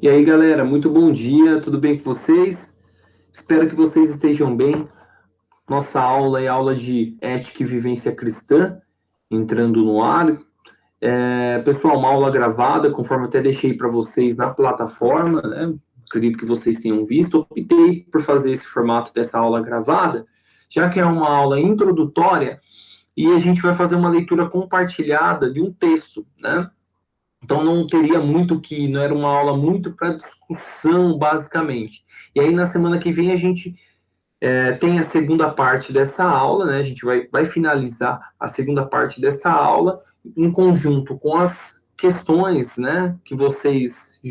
E aí, galera, muito bom dia, tudo bem com vocês? Espero que vocês estejam bem. Nossa aula é aula de ética e vivência cristã, entrando no ar. Pessoal, uma aula gravada, conforme eu até deixei para vocês na plataforma, né? Acredito que vocês tenham visto. Optei por fazer esse formato dessa aula gravada, já que é uma aula introdutória e a gente vai fazer uma leitura compartilhada de um texto, né? Então não teria muito que, não era uma aula muito para discussão, basicamente. E aí na semana que vem a gente tem a segunda parte dessa aula, né? A gente vai finalizar a segunda parte dessa aula em conjunto com as questões, né? Que vocês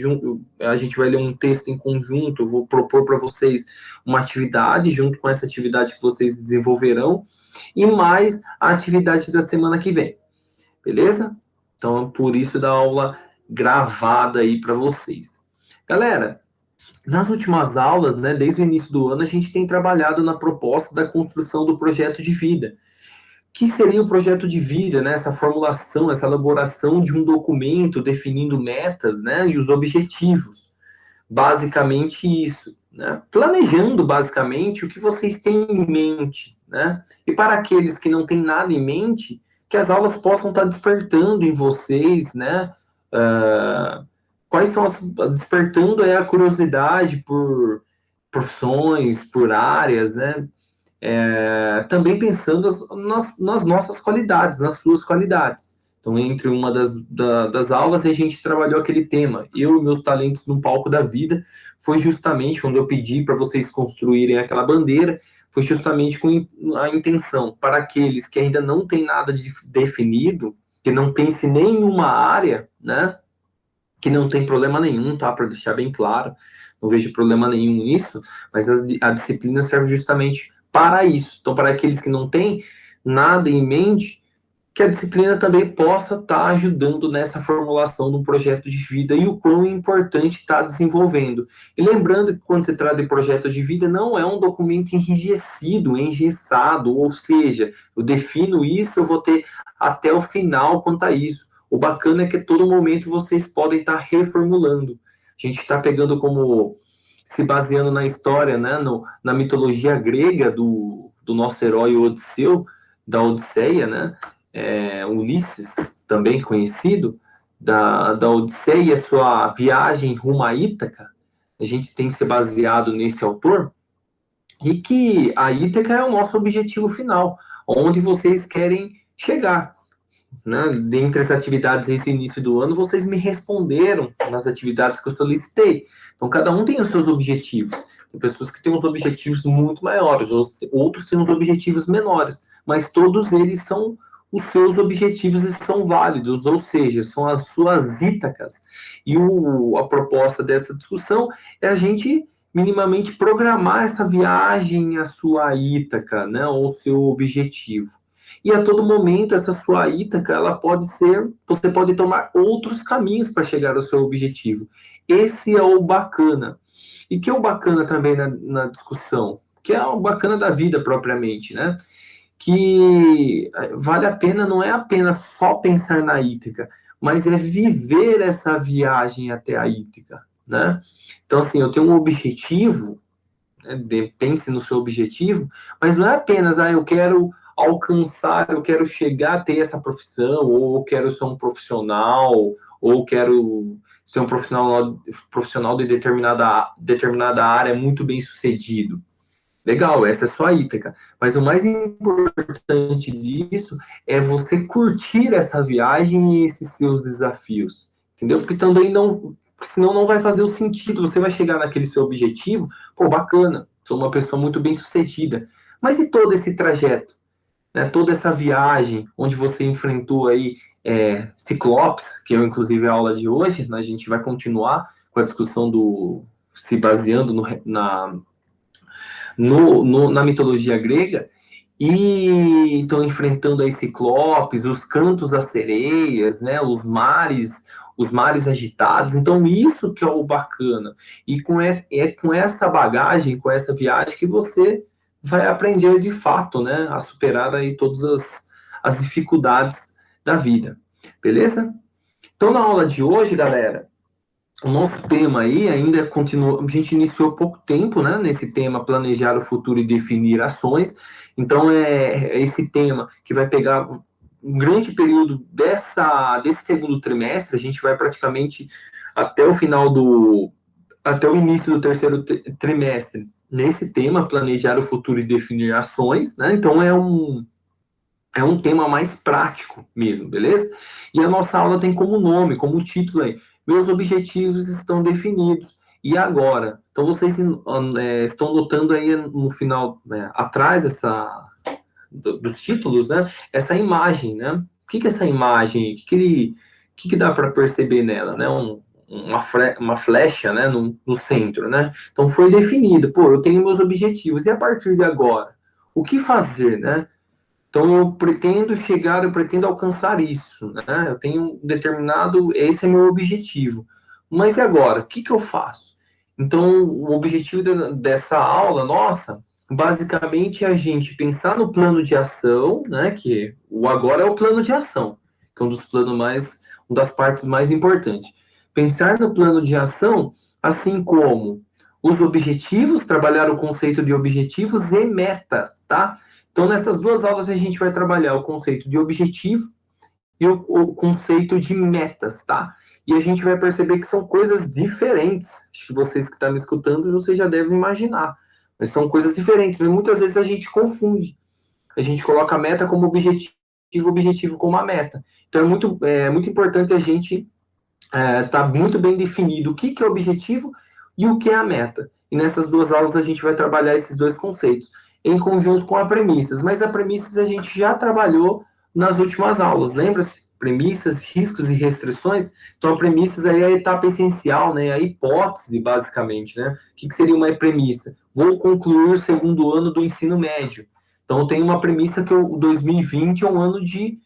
a gente vai ler um texto em conjunto. Eu vou propor para vocês uma atividade junto com essa atividade que vocês desenvolverão e mais a atividade da semana que vem, beleza? Então, por isso da aula gravada aí para vocês. Galera, nas últimas aulas, né, desde o início do ano, a gente tem trabalhado na proposta da construção do projeto de vida. Que seria o projeto de vida, né? Essa formulação, essa elaboração de um documento definindo metas, né, e os objetivos. Basicamente isso, né? Planejando basicamente o que vocês têm em mente, né? E para aqueles que não têm nada em mente, que as aulas possam estar despertando em vocês, né? Quais são despertando a curiosidade por profissões, por áreas, né? Também pensando nas nossas qualidades, nas suas qualidades. Então, entre uma das aulas, a gente trabalhou aquele tema, eu e meus talentos no palco da vida, foi justamente quando eu pedi para vocês construírem aquela bandeira, foi justamente com a intenção, para aqueles que ainda não têm nada definido, que não pense nem em uma área, né, que não tem problema nenhum, tá, para deixar bem claro, não vejo problema nenhum nisso, mas a disciplina serve justamente para isso. Então, para aqueles que não têm nada em mente, que a disciplina também possa estar ajudando nessa formulação de um projeto de vida e o quão importante está desenvolvendo. E lembrando que quando se trata de projeto de vida, não é um documento enrijecido, engessado, ou seja, eu defino isso, eu vou ter até o final quanto a isso. O bacana é que a todo momento vocês podem estar reformulando. A gente está pegando como, se baseando na história, né, na mitologia grega do nosso herói Odisseu, da Odisseia, né, Ulisses, também conhecido, da Odisseia e a sua viagem rumo a Ítaca. A gente tem se baseado nesse autor, e que a Ítaca é o nosso objetivo final, onde vocês querem chegar, né? Dentre as atividades esse início do ano, vocês me responderam nas atividades que eu solicitei. Então, cada um tem os seus objetivos. Tem pessoas que têm os objetivos muito maiores, outros têm os objetivos menores, mas todos eles são os seus objetivos e são válidos, ou seja, são as suas Ítacas. E a proposta dessa discussão é a gente minimamente programar essa viagem à sua Ítaca, né, ou seu objetivo. E a todo momento, essa sua Ítaca, ela pode ser, você pode tomar outros caminhos para chegar ao seu objetivo. Esse é o bacana. E que é o bacana também na discussão, que é o bacana da vida propriamente, né? Que vale a pena, não é apenas só pensar na Ítaca, mas é viver essa viagem até a Ítaca, né? Então, assim, eu tenho um objetivo, né, pense no seu objetivo, mas não é apenas, eu quero alcançar, eu quero chegar a ter essa profissão, ou eu quero ser um profissional, ou quero ser um profissional de determinada área muito bem sucedido. Legal, essa é só a Ítaca. Mas o mais importante disso é você curtir essa viagem e esses seus desafios. Entendeu? Porque também não. Senão não vai fazer o sentido. Você vai chegar naquele seu objetivo, pô, bacana, sou uma pessoa muito bem sucedida. Mas e todo esse trajeto? Né? Toda essa viagem, onde você enfrentou aí ciclopes, que é inclusive a aula de hoje, né? A gente vai continuar com a discussão se baseando na mitologia grega, e estão enfrentando aí ciclopes, os cantos das sereias, né, os mares agitados. Então isso que é o bacana. E com essa bagagem, com essa viagem que você vai aprender de fato, né, a superar aí todas as dificuldades da vida. Beleza? Então na aula de hoje, galera, o nosso tema aí ainda continua, a gente iniciou há pouco tempo, né, nesse tema planejar o futuro e definir ações. Então é esse tema que vai pegar um grande período desse segundo trimestre, a gente vai praticamente até o final até o início do terceiro trimestre nesse tema, planejar o futuro e definir ações, né? Então é um tema mais prático mesmo, beleza? E a nossa aula tem como nome, como título aí, meus objetivos estão definidos. E agora? Então vocês estão notando aí no final, né, atrás dos títulos, né? Essa imagem, né? O que é essa imagem? Que dá para perceber nela, né? Uma flecha, né? No centro, né? Então foi definido, pô, eu tenho meus objetivos, e a partir de agora? O que fazer, né? Então eu pretendo chegar, eu pretendo alcançar isso, né? Eu tenho um determinado, esse é meu objetivo. Mas e agora? O que eu faço? Então o objetivo dessa aula, nossa, basicamente é a gente pensar no plano de ação, né? Que o agora é o plano de ação, que é um dos planos mais, uma das partes mais importantes. Pensar no plano de ação, assim como os objetivos, trabalhar o conceito de objetivos e metas, tá? Então, nessas duas aulas, a gente vai trabalhar o conceito de objetivo e o conceito de metas, tá? E a gente vai perceber que são coisas diferentes. Acho que vocês que estão me escutando, vocês já devem imaginar. Mas são coisas diferentes. Mas muitas vezes a gente confunde. A gente coloca a meta como objetivo, o objetivo como a meta. Então, é muito importante a gente tá muito bem definido o que é o objetivo e o que é a meta. E nessas duas aulas a gente vai trabalhar esses dois conceitos em conjunto com a premissas. Mas a premissas a gente já trabalhou nas últimas aulas, lembra-se? Premissas, riscos e restrições. Então, a premissas aí é a etapa essencial, né? A hipótese, basicamente, né? O que seria uma premissa? Vou concluir o segundo ano do ensino médio. Então, tem uma premissa que o 2020 é um ano de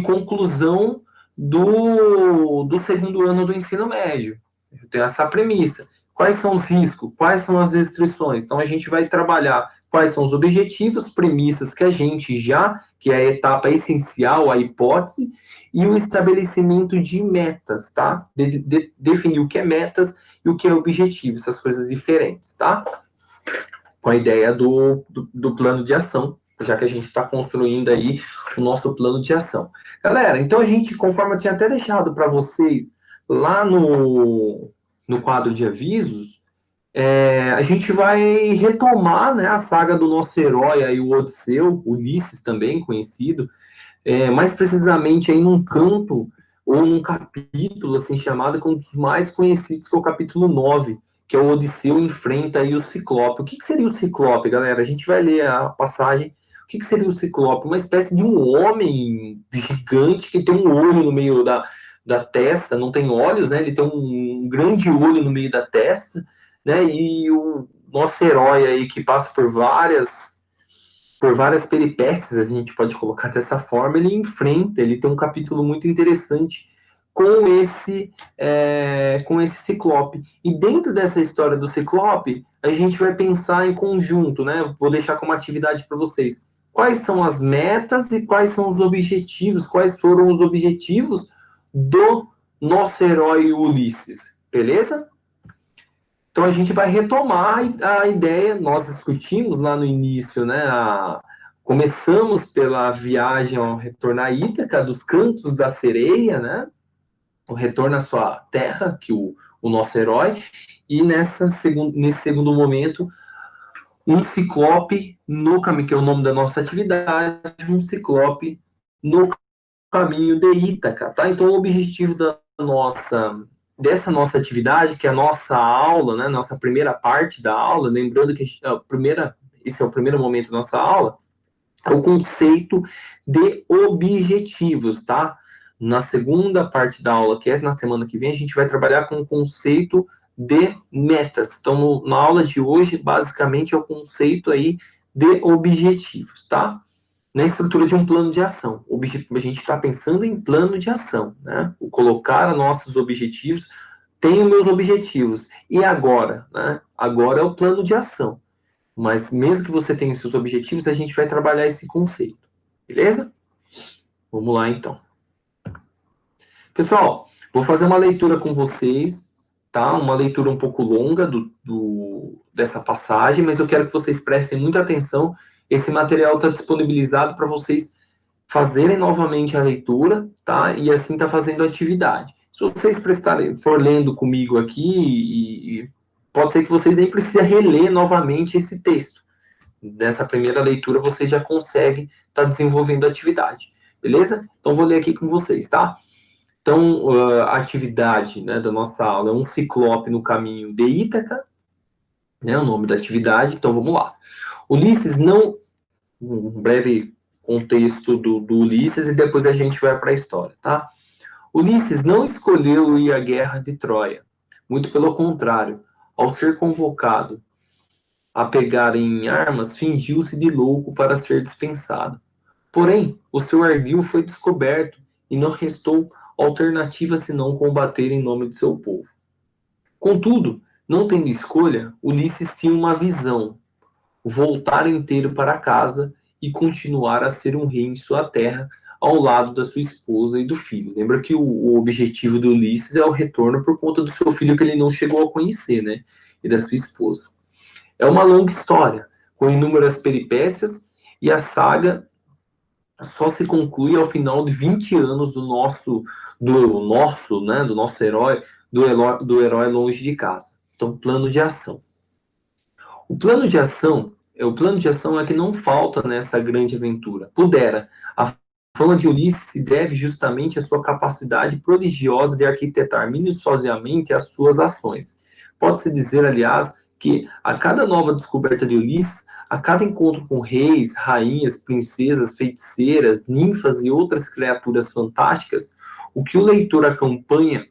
conclusão do segundo ano do ensino médio. Eu tenho essa premissa. Quais são os riscos? Quais são as restrições? Então, a gente vai trabalhar quais são os objetivos, premissas que a gente que é a etapa essencial, a hipótese, e o estabelecimento de metas, tá? Definir o que é metas e o que é objetivo, essas coisas diferentes, tá? Com a ideia do plano de ação, já que a gente está construindo aí o nosso plano de ação. Galera, então a gente, conforme eu tinha até deixado para vocês lá no quadro de avisos, a gente vai retomar, né, a saga do nosso herói aí, o Odisseu, Ulisses também conhecido, mais precisamente aí num canto ou num capítulo assim chamado, que é um dos mais conhecidos, que é o capítulo 9, que é o Odisseu enfrenta aí o Ciclope. O que seria o Ciclope, galera? A gente vai ler a passagem. O que seria o Ciclope? Uma espécie de um homem gigante que tem um olho no meio da testa, não tem olhos, né? Ele tem um grande olho no meio da testa, né? E o nosso herói aí que passa por várias peripécias, a gente pode colocar dessa forma, ele enfrenta, ele tem um capítulo muito interessante com esse Ciclope. E dentro dessa história do Ciclope, a gente vai pensar em conjunto, né? Vou deixar como atividade para vocês. Quais são as metas e quais são os objetivos? Quais foram os objetivos do nosso herói Ulisses? Beleza? Então a gente vai retomar a ideia, nós discutimos lá no início, né? Começamos pela viagem ao retorno a Ítaca, dos Cantos da Sereia, né? O retorno à sua terra, que o nosso herói, e nesse segundo momento, um ciclope no caminho, que é o nome da nossa atividade, um ciclope no caminho de Ítaca, tá? Então o objetivo dessa nossa atividade, que é a nossa aula, né, nossa primeira parte da aula, lembrando que esse é o primeiro momento da nossa aula, é o conceito de objetivos, tá? Na segunda parte da aula, que é na semana que vem, a gente vai trabalhar com o conceito de metas. Então, na aula de hoje, basicamente, é o conceito aí de objetivos, tá? Na estrutura de um plano de ação. A gente está pensando em plano de ação, né? O colocar nossos objetivos, tenho meus objetivos. E agora, né? Agora é o plano de ação. Mas mesmo que você tenha seus objetivos, a gente vai trabalhar esse conceito. Beleza? Vamos lá, então. Pessoal, vou fazer uma leitura com vocês. tá? Uma leitura um pouco longa dessa passagem, mas eu quero que vocês prestem muita atenção. Esse material está disponibilizado para vocês fazerem novamente a leitura, tá? E assim tá fazendo a atividade. Se vocês for lendo comigo aqui, pode ser que vocês nem precisem reler novamente esse texto. Nessa primeira leitura, vocês já conseguem estar desenvolvendo a atividade, beleza? Então, vou ler aqui com vocês, tá? Então, a atividade, né, da nossa aula é um ciclope no caminho de Ítaca, né, o nome da atividade. Então, vamos lá. Ulisses não... Um breve contexto do Ulisses e depois a gente vai para a história, tá? Ulisses não escolheu ir à guerra de Troia. Muito pelo contrário, ao ser convocado a pegar em armas, fingiu-se de louco para ser dispensado. Porém, o seu ardil foi descoberto e não restou alternativa senão combater em nome de seu povo. Contudo, não tendo escolha, Ulisses tinha uma visão: voltar inteiro para casa e continuar a ser um rei em sua terra, ao lado da sua esposa e do filho. Lembra que o objetivo do Ulisses é o retorno por conta do seu filho que ele não chegou a conhecer, né? E da sua esposa. É uma longa história, com inúmeras peripécias, e a saga só se conclui ao final de 20 anos do nosso herói, do herói longe de casa. Então, plano de ação. O plano de ação é que não falta nessa grande aventura. Pudera. A fama de Ulisses se deve justamente à sua capacidade prodigiosa de arquitetar minuciosamente as suas ações. Pode-se dizer, aliás, que a cada nova descoberta de Ulisses, a cada encontro com reis, rainhas, princesas, feiticeiras, ninfas e outras criaturas fantásticas, o que o leitor acompanha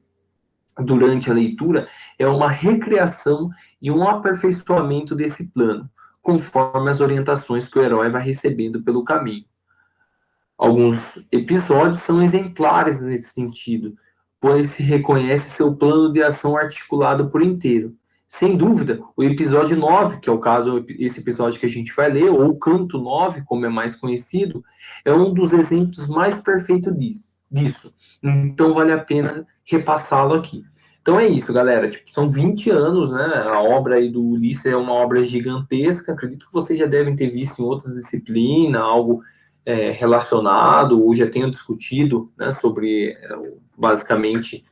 durante a leitura é uma recriação e um aperfeiçoamento desse plano, conforme as orientações que o herói vai recebendo pelo caminho. Alguns episódios são exemplares nesse sentido, pois se reconhece seu plano de ação articulado por inteiro. Sem dúvida, o episódio 9, que é o caso, esse episódio que a gente vai ler, ou o canto 9, como é mais conhecido, é um dos exemplos mais perfeitos disso. Então, vale a pena repassá-lo aqui. Então é isso, galera. Tipo, são 20 anos, né? A obra aí do Ulisses é uma obra gigantesca. Acredito que vocês já devem ter visto em outras disciplinas, algo relacionado, ou já tenham discutido, né, sobre, basicamente,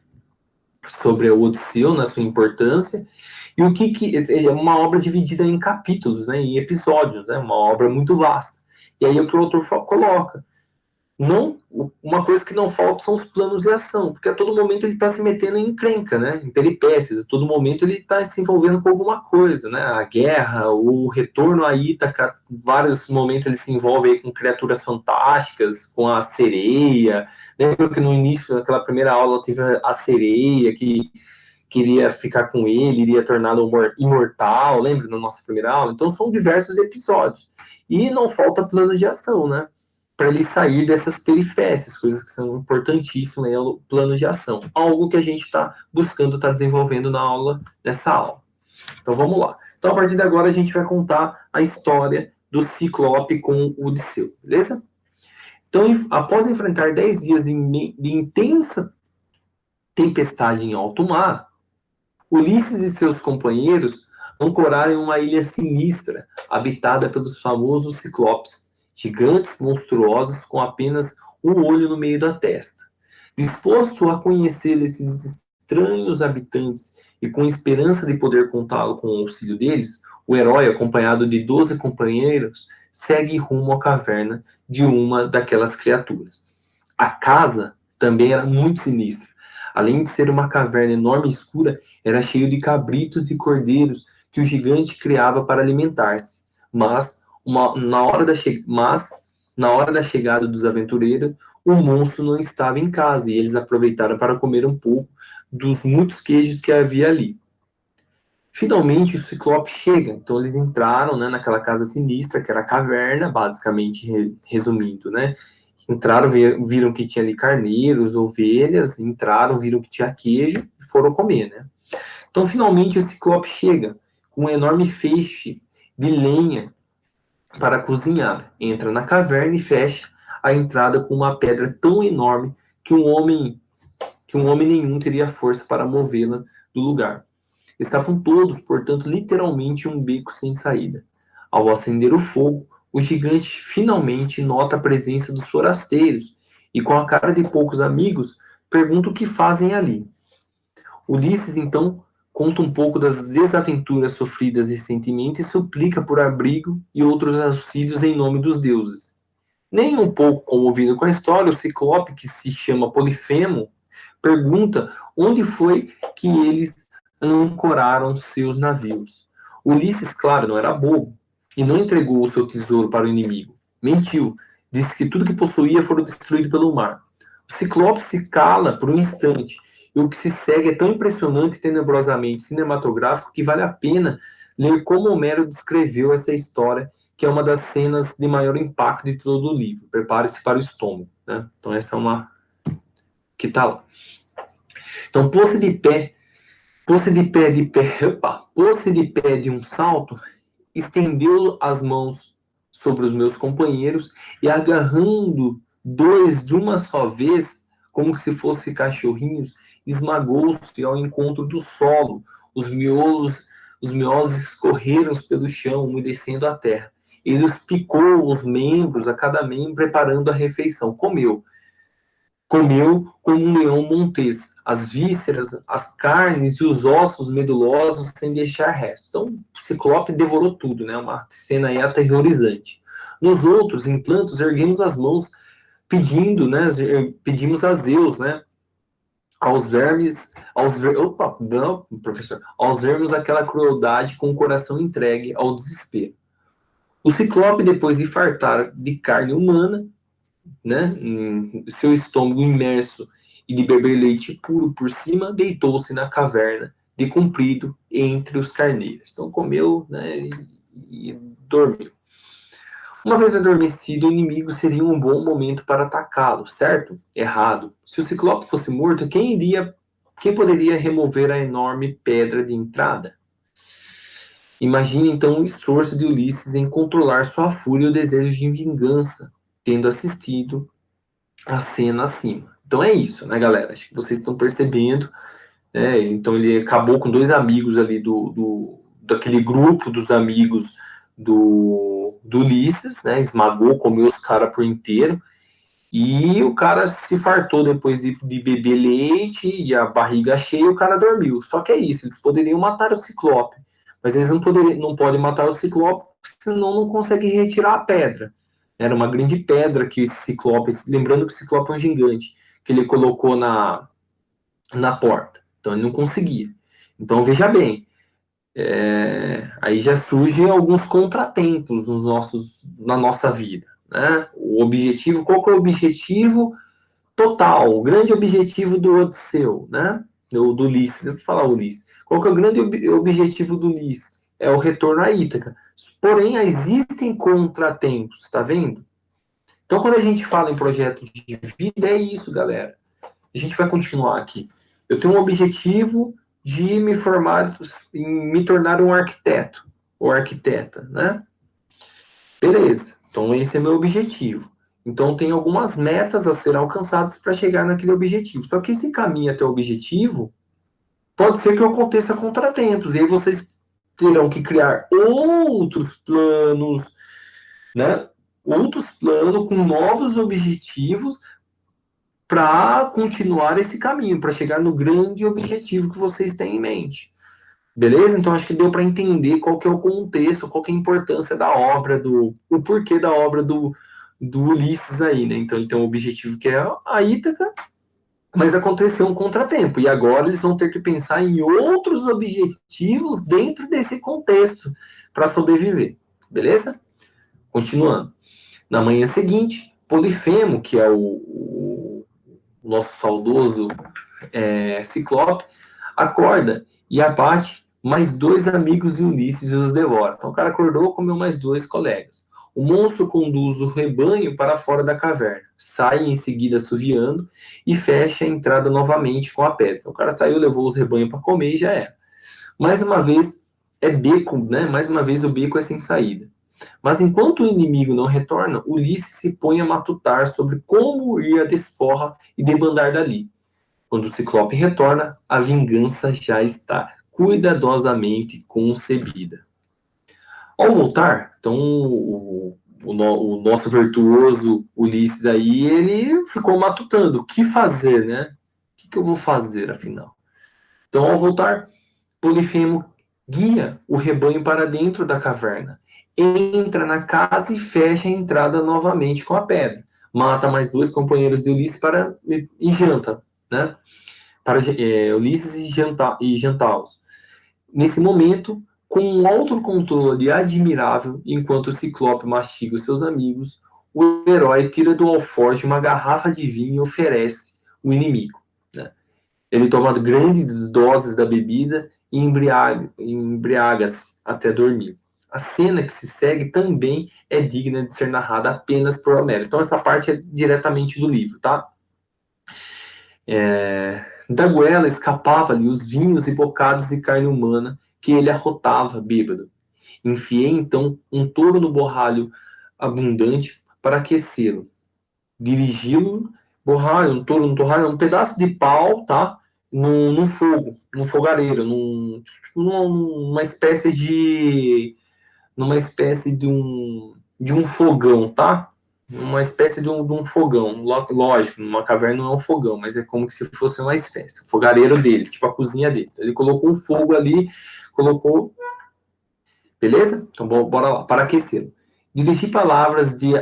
sobre a Odisseu, na sua importância. E o que é uma obra dividida em capítulos, né, em episódios, né, uma obra muito vasta. E aí o que o autor coloca, uma coisa que não falta são os planos de ação, porque a todo momento ele está se metendo em encrenca, né, em peripécias, a todo momento ele está se envolvendo com alguma coisa, né, a guerra, o retorno a Ítaca, vários momentos ele se envolve com criaturas fantásticas, com a sereia. Lembra que no início daquela primeira aula teve a sereia que queria ficar com ele, iria torná-lo imortal, lembra na nossa primeira aula? Então são diversos episódios, e não falta plano de ação, né, para ele sair dessas peripécias, coisas que são importantíssimas, é o plano de ação, algo que a gente está buscando, está desenvolvendo nessa aula. Então vamos lá. Então a partir de agora a gente vai contar a história do Ciclope com o Odisseu, beleza? Então, após enfrentar 10 dias de intensa tempestade em alto mar, Ulisses e seus companheiros ancoraram em uma ilha sinistra, habitada pelos famosos Ciclopes, gigantes monstruosos com apenas um olho no meio da testa. Disposto a conhecer esses estranhos habitantes e com esperança de poder contá-lo com o auxílio deles, o herói, acompanhado de 12 companheiros, segue rumo à caverna de uma daquelas criaturas. A casa também era muito sinistra. Além de ser uma caverna enorme e escura, era cheio de cabritos e cordeiros que o gigante criava para alimentar-se. Mas, na hora da chegada dos aventureiros, o monstro não estava em casa e eles aproveitaram para comer um pouco dos muitos queijos que havia ali. Finalmente, o Ciclope chega. Então, eles entraram, né, naquela casa sinistra, que era a caverna, basicamente, resumindo, né? Entraram, viram que tinha ali carneiros, ovelhas, entraram, viram que tinha queijo e foram comer, né? Então, finalmente, o Ciclope chega com um enorme feixe de lenha para cozinhar. Entra na caverna e fecha a entrada com uma pedra tão enorme que um homem nenhum teria força para movê-la do lugar. Estavam todos, portanto, literalmente em um beco sem saída. Ao acender o fogo, o gigante finalmente nota a presença dos forasteiros e, com a cara de poucos amigos, pergunta o que fazem ali. Ulisses, então, conta um pouco das desaventuras sofridas recentemente e suplica por abrigo e outros auxílios em nome dos deuses. Nem um pouco comovido com a história, o Ciclope, que se chama Polifemo, pergunta onde foi que eles ancoraram seus navios. Ulisses, claro, não era bobo e não entregou o seu tesouro para o inimigo. Mentiu, disse que tudo que possuía foi destruído pelo mar. O Ciclope se cala por um instante e o que se segue é tão impressionante e tenebrosamente cinematográfico que vale a pena ler como Homero descreveu essa história, que é uma das cenas de maior impacto de todo o livro. Prepare-se para o estômago, né? Então essa é uma que está lá. Então pôs-se de pé de um salto, estendeu as mãos sobre os meus companheiros e agarrando dois de uma só vez, como se fossem cachorrinhos, esmagou-se ao encontro do solo. Os miolos escorreram pelo chão, umedecendo a terra. Ele os picou os membros, a cada membro, preparando a refeição. Comeu como um leão montês, as vísceras, as carnes e os ossos medulosos sem deixar resto. Então, o Ciclope devorou tudo, né? Uma cena aí aterrorizante. Nos outros, enquanto erguemos as mãos pedindo, né? Pedimos a Zeus, né? Aos vermos aquela crueldade com o coração entregue ao desespero. O Ciclope, depois de fartar de carne humana, né, em seu estômago imerso e de beber leite puro por cima, deitou-se na caverna de comprido entre os carneiros. Então comeu, né, e dormiu. Uma vez adormecido, o inimigo seria um bom momento para atacá-lo, certo? Errado. Se o Ciclope fosse morto, quem poderia remover a enorme pedra de entrada? Imagine então o esforço de Ulisses em controlar sua fúria e o desejo de vingança, tendo assistido a cena acima. Então é isso, né, galera? Acho que vocês estão percebendo. Né? Então ele acabou com dois amigos ali daquele grupo dos amigos do Ulisses, né? Esmagou, comeu os caras por inteiro. E o cara se fartou depois de beber leite e a barriga cheia, o cara dormiu. Só que é isso, eles poderiam matar o Ciclope, mas eles não podem matar o Ciclope, senão não conseguem retirar a pedra. Era uma grande pedra que esse Ciclope, lembrando que o Ciclope é um gigante, que ele colocou na porta. Então ele não conseguia. Então veja bem, aí já surgem alguns contratempos na nossa vida. Né? O objetivo, qual que é o objetivo total, o grande objetivo do Odisseu, né? Do Ulisses, eu vou falar Ulisses. Qual que é o grande objetivo do Ulisses? É o retorno à Ítaca. Porém, existem contratempos, tá vendo? Então, quando a gente fala em projeto de vida, é isso, galera. A gente vai continuar aqui. Eu tenho um objetivo de me tornar um arquiteto ou arquiteta, né? Beleza. Então, esse é meu objetivo. Então, tem algumas metas a serem alcançadas para chegar naquele objetivo. Só que esse caminho até o objetivo pode ser que aconteça contratempos. E aí vocês terão que criar outros planos, né? Outros planos com novos objetivos para continuar esse caminho, para chegar no grande objetivo que vocês têm em mente. Beleza? Então acho que deu para entender qual que é o contexto, qual que é a importância da obra, o porquê da obra do Ulisses aí, né? Então ele tem um objetivo que é a Ítaca, mas aconteceu um contratempo, e agora eles vão ter que pensar em outros objetivos dentro desse contexto para sobreviver. Beleza? Continuando. Na manhã seguinte, Polifemo, que é o nosso saudoso Ciclope, acorda e abate mais dois amigos de Ulisses e os devora. Então o cara acordou, comeu mais dois colegas. O monstro conduz o rebanho para fora da caverna, sai em seguida assoviando e fecha a entrada novamente com a pedra. Então, o cara saiu, levou os rebanhos para comer e já era. Mais uma vez, é beco, né? Mais uma vez o beco é sem saída. Mas enquanto o inimigo não retorna, Ulisses se põe a matutar sobre como ir à desforra e debandar dali. Quando o Ciclope retorna, a vingança já está cuidadosamente concebida. Ao voltar, então o nosso virtuoso Ulisses aí, ele ficou matutando. O que fazer, né? O que eu vou fazer, afinal? Então, ao voltar, Polifemo guia o rebanho para dentro da caverna, entra na casa e fecha a entrada novamente com a pedra. Mata mais dois companheiros de Ulisses e janta, né? Para Ulisses e jantá-los. Nesse momento, com um autocontrole admirável, enquanto o Ciclope mastiga os seus amigos, o herói tira do alforje uma garrafa de vinho e oferece o inimigo. Né? Ele toma grandes doses da bebida e embriaga-se até dormir. A cena que se segue também é digna de ser narrada apenas por Homero. Então, essa parte é diretamente do livro, tá? Da goela escapava-lhe os vinhos e bocados de carne humana que ele arrotava bêbado. Enfiei então um touro no borralho abundante para aquecê-lo. Dirigi-lo, borralho, um torralho, um pedaço de pau, tá? Num fogo, num fogareiro, numa espécie de um fogão, tá? Uma espécie de um fogão. Lógico, numa caverna não é um fogão, mas é como se fosse uma espécie. O fogareiro dele, tipo a cozinha dele. Ele colocou um fogo ali, colocou. Beleza? Então, bora lá, para aquecê-lo. Dirigir palavras de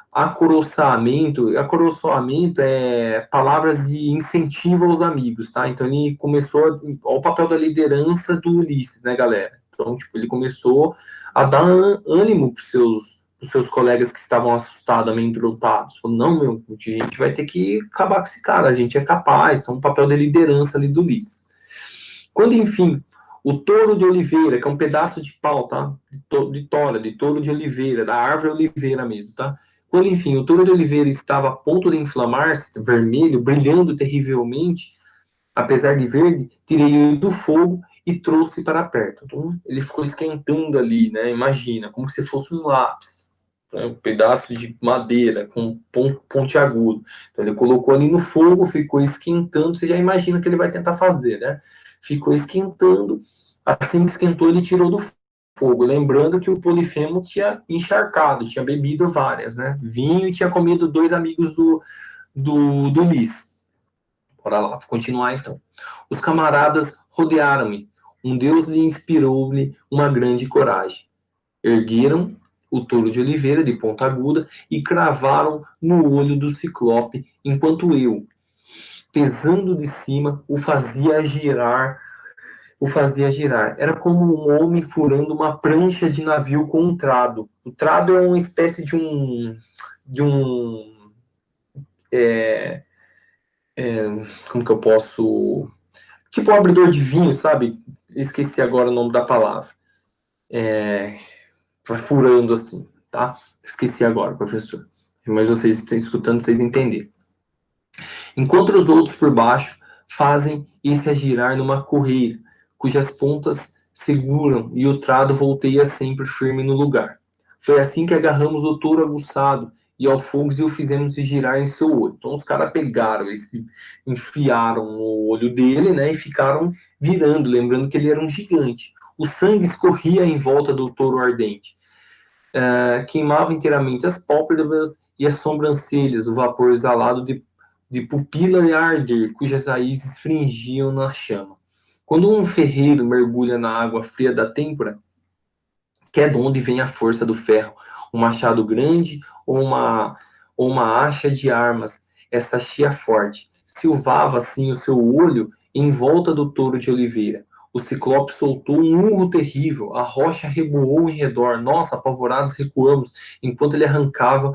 acoroçoamento. Acoroçoamento é palavras de incentivo aos amigos, tá? Então, ele começou. Olha o papel da liderança do Ulisses, né, galera? Então, tipo, ele começou a dar ânimo para os seus colegas que estavam assustados, amedrontados. Falou, não, meu, a gente vai ter que acabar com esse cara, a gente é capaz. Então, um papel de liderança ali do Ulisses. Quando, enfim, o touro de oliveira, que é um pedaço de pau, tá? De touro de oliveira, da árvore oliveira mesmo, tá? Quando, enfim, o touro de oliveira estava a ponto de inflamar-se, vermelho, brilhando terrivelmente, apesar de verde, tirei-o do fogo e trouxe para perto. Então, ele ficou esquentando ali, né? Imagina, como se fosse um lápis, né? Um pedaço de madeira com pontiagudo. Então, ele colocou ali no fogo, ficou esquentando. Você já imagina o que ele vai tentar fazer, né? Ficou esquentando. Assim que esquentou, ele tirou do fogo. Lembrando que o Polifemo tinha encharcado, tinha bebido várias, né? Vinho e tinha comido dois amigos do Ulisses. Bora lá, vou continuar então. Os camaradas rodearam-me. Um deus lhe inspirou-lhe uma grande coragem. Ergueram o touro de oliveira de ponta aguda e cravaram no olho do ciclope, enquanto eu, pesando de cima, o fazia girar. Era como um homem furando uma prancha de navio com um trado. O trado é uma espécie como que eu posso, tipo um abridor de vinho, sabe? Esqueci agora o nome da palavra. Vai furando assim, tá? Esqueci agora, professor. Mas vocês estão escutando, vocês entenderam. Enquanto os outros por baixo fazem esse a girar numa correia, cujas pontas seguram e o trado volteia sempre firme no lugar. Foi assim que agarramos o touro aguçado e ao fogo e o fizemos girar em seu olho. Então os caras pegaram, enfiaram no olho dele, né, e ficaram virando, lembrando que ele era um gigante. O sangue escorria em volta do touro ardente. Queimava inteiramente as pálpebras e as sobrancelhas, o vapor exalado de pupila a arder, cujas raízes fringiam na chama. Quando um ferreiro mergulha na água fria da têmpora, que é de onde vem a força do ferro, um machado grande ou uma acha de armas, essa chia forte. Silvava assim o seu olho em volta do touro de oliveira. O ciclope soltou um urro terrível, a rocha reboou em redor. Nossa, apavorados recuamos, enquanto ele arrancava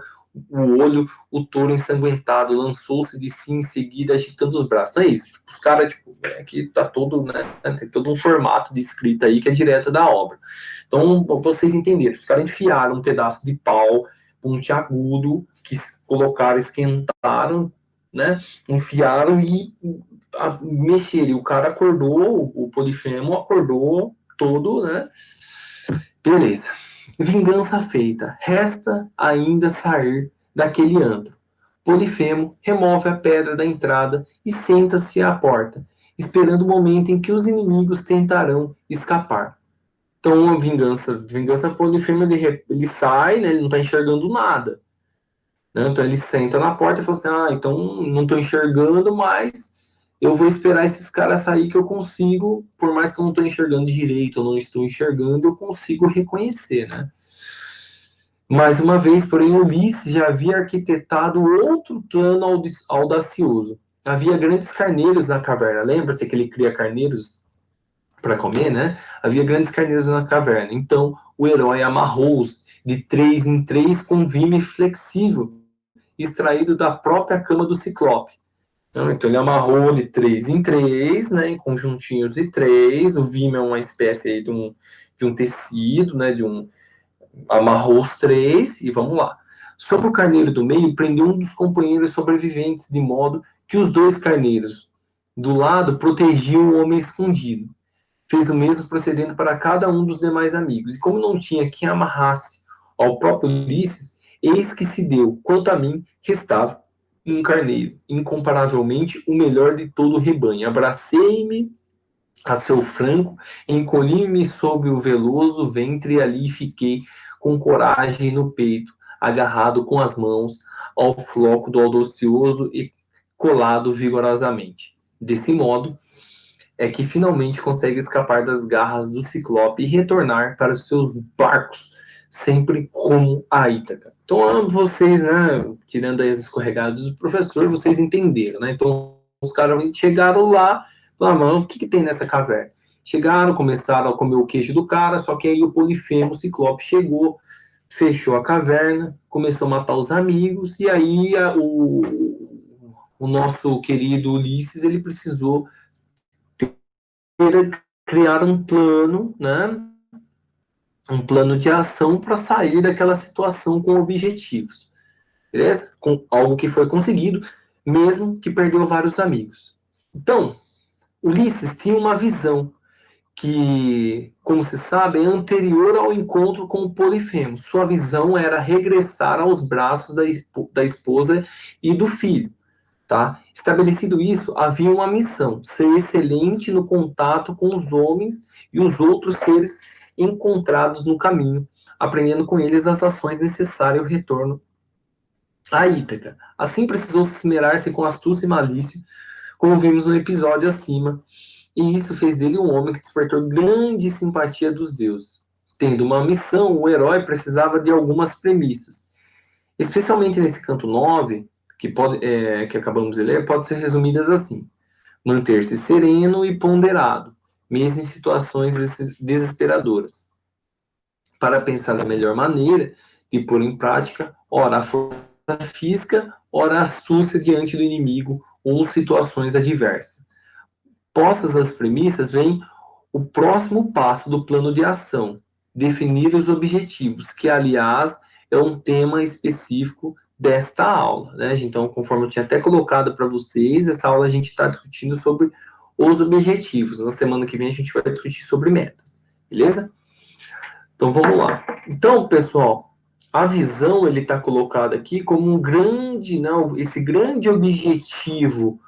o olho, o touro ensanguentado lançou-se de si em seguida, agitando os braços. É isso, tipo, os caras, tipo, aqui tá todo, né, tem todo um formato de escrita aí que é direto da obra. Então, vocês entenderam, os caras enfiaram um pedaço de pau pontiagudo, que colocaram, esquentaram, né, enfiaram e mexeram. E o cara acordou, o Polifemo acordou todo, né, beleza. Vingança feita. Resta ainda sair daquele antro. Polifemo remove a pedra da entrada e senta-se à porta, esperando o momento em que os inimigos tentarão escapar. Então, a vingança Polifemo, ele sai, né, ele não está enxergando nada. Né? Então, ele senta na porta e fala assim, então não estou enxergando, mas eu vou esperar esses caras sair que eu consigo, por mais que eu não estou enxergando direito, eu não estou enxergando, eu consigo reconhecer, né? Mais uma vez, porém, Ulisses já havia arquitetado outro plano audacioso. Havia grandes carneiros na caverna. Lembra-se que ele cria carneiros para comer, né? Havia grandes carneiros na caverna. Então, o herói amarrou-os de 3 em 3 com vime flexível, extraído da própria cama do Ciclope. Então ele amarrou de 3 em 3, né, em conjuntinhos de 3. O vime é uma espécie aí de um tecido, né, amarrou os 3 e vamos lá. Sobre o carneiro do meio, prendeu um dos companheiros sobreviventes, de modo que os 2 carneiros do lado protegiam o homem escondido. Fez o mesmo procedendo para cada um dos demais amigos. E como não tinha quem amarrasse ao próprio Ulisses, eis que se deu, quanto a mim, restava um carneiro, incomparavelmente o melhor de todo o rebanho. Abracei-me a seu franco, encolhi-me sob o veloso ventre e ali fiquei com coragem no peito, agarrado com as mãos ao floco do audacioso e colado vigorosamente. Desse modo, é que finalmente consegue escapar das garras do Ciclope e retornar para os seus barcos, sempre rumo a Ítaca. Então, vocês, né, tirando aí as escorregadas do professor, vocês entenderam, né? Então, os caras chegaram lá, falaram, mano, o que tem nessa caverna? Chegaram, começaram a comer o queijo do cara, só que aí o Polifemo, o Ciclope, chegou, fechou a caverna, começou a matar os amigos, e aí o nosso querido Ulisses, ele precisou criar um plano, né? Um plano de ação para sair daquela situação com objetivos, beleza? Com algo que foi conseguido, mesmo que perdeu vários amigos. Então, Ulisses tinha uma visão que, como se sabe, é anterior ao encontro com o Polifemo. Sua visão era regressar aos braços da esposa e do filho. Tá? Estabelecido isso, havia uma missão: ser excelente no contato com os homens e os outros seres encontrados no caminho, aprendendo com eles as ações necessárias ao retorno a Ítaca. Assim precisou se esmerar-se com astúcia e malícia, como vimos no episódio acima, e isso fez dele um homem que despertou grande simpatia dos deuses. Tendo uma missão, o herói precisava de algumas premissas. Especialmente nesse canto 9, que acabamos de ler, pode ser resumidas assim: manter-se sereno e ponderado, mesmo em situações desesperadoras, para pensar da melhor maneira de pôr em prática, ora a força física, ora a astúcia diante do inimigo ou situações adversas. Postas as premissas, vem o próximo passo do plano de ação: definir os objetivos, que, aliás, é um tema específico desta aula, né? Então, conforme eu tinha até colocado para vocês, essa aula a gente está discutindo sobre os objetivos. Na semana que vem a gente vai discutir sobre metas, beleza? Então, vamos lá. Então, pessoal, a visão, ele está colocado aqui como um grande, não, esse grande objetivo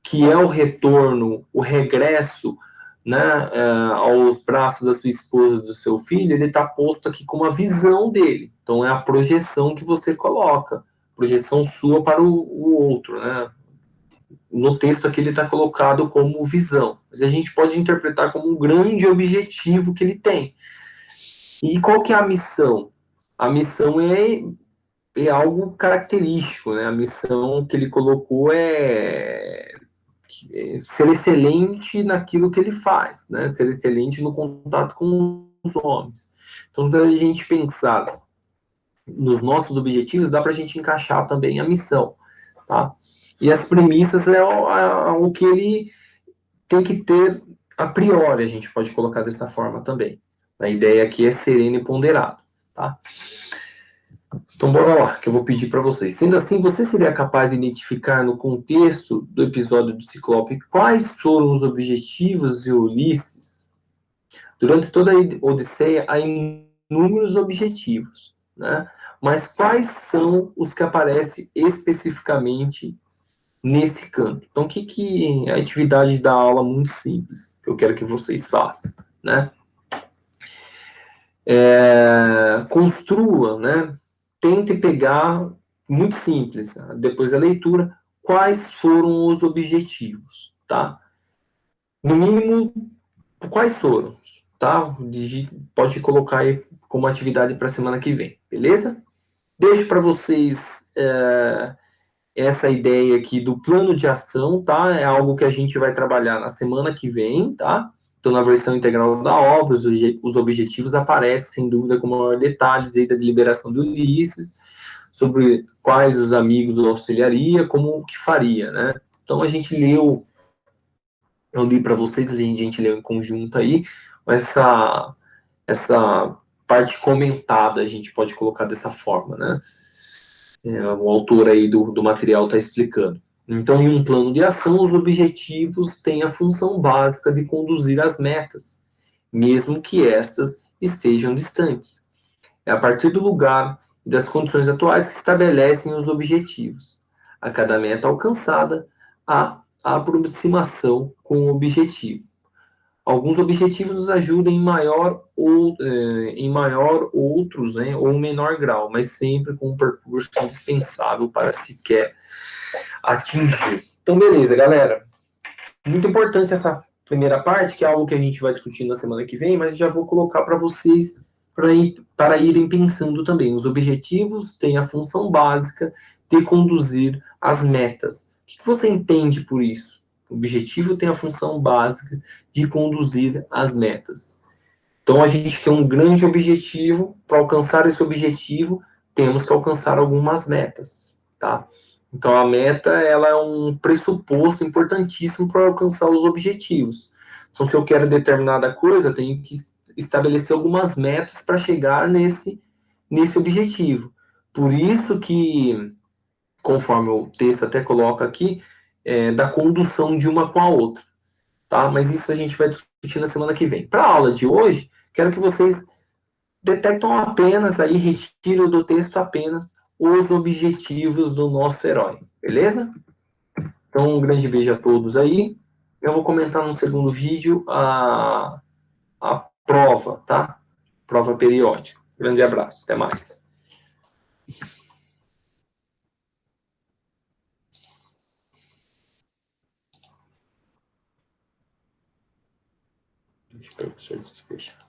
que é o retorno, o regresso, né, aos braços da sua esposa, do seu filho, ele está posto aqui como a visão dele. Então, é a projeção que você coloca, projeção sua para o outro, né? No texto aqui ele está colocado como visão, mas a gente pode interpretar como um grande objetivo que ele tem. E qual que é a missão? A missão é algo característico, né? A missão que ele colocou é ser excelente naquilo que ele faz, né? Ser excelente no contato com os homens. Então, se a gente pensar nos nossos objetivos, dá para a gente encaixar também a missão, tá? E as premissas é o que ele tem que ter a priori, a gente pode colocar dessa forma também. A ideia aqui é sereno e ponderado, tá? Então, bora lá, que eu vou pedir para vocês. Sendo assim, você seria capaz de identificar no contexto do episódio do Ciclope quais foram os objetivos de Ulisses? Durante toda a Odisseia, há inúmeros objetivos, né? mas quais são os que aparecem especificamente nesse canto? Então, o que é a atividade da aula muito simples que eu quero que vocês façam, né? Construa, né? Tente pegar, muito simples, depois da leitura, quais foram os objetivos, tá? No mínimo, quais foram, tá? Pode colocar aí como atividade para a semana que vem, beleza? Deixo para vocês essa ideia aqui do plano de ação, tá? É algo que a gente vai trabalhar na semana que vem, tá? Então, na versão integral da obra, os objetivos aparecem, sem dúvida, com maior detalhes aí da deliberação de Ulisses, sobre quais os amigos o auxiliaria, como que faria, né? Então, a gente leu, eu li para vocês, a gente leu em conjunto aí, essa parte comentada, a gente pode colocar dessa forma, né? O autor aí do material está explicando. Então, em um plano de ação, os objetivos têm a função básica de conduzir as metas, mesmo que estas estejam distantes. É a partir do lugar e das condições atuais que estabelecem os objetivos. A cada meta alcançada, há a aproximação com o objetivo. Alguns objetivos nos ajudam em maior outros, né, ou em menor grau, mas sempre com um percurso indispensável para se quer atingir. Então, beleza, galera. Muito importante essa primeira parte, que é algo que a gente vai discutir na semana que vem, mas já vou colocar para vocês para irem pensando também. Os objetivos têm a função básica de conduzir as metas. O que você entende por isso? O objetivo tem a função básica de conduzir as metas. Então, a gente tem um grande objetivo. Para alcançar esse objetivo, temos que alcançar algumas metas, tá? Então, a meta, ela é um pressuposto importantíssimo para alcançar os objetivos. Então, se eu quero determinada coisa, eu tenho que estabelecer algumas metas para chegar nesse objetivo. Por isso que, conforme o texto até coloca aqui, da condução de uma com a outra, tá? Mas isso a gente vai discutir na semana que vem. Para a aula de hoje, quero que vocês detectam apenas aí, retiram do texto apenas os objetivos do nosso herói, beleza? Então, um grande beijo a todos aí. Eu vou comentar no segundo vídeo a prova, tá? Prova periódica. Grande abraço, até mais. Deixa o professor despejar.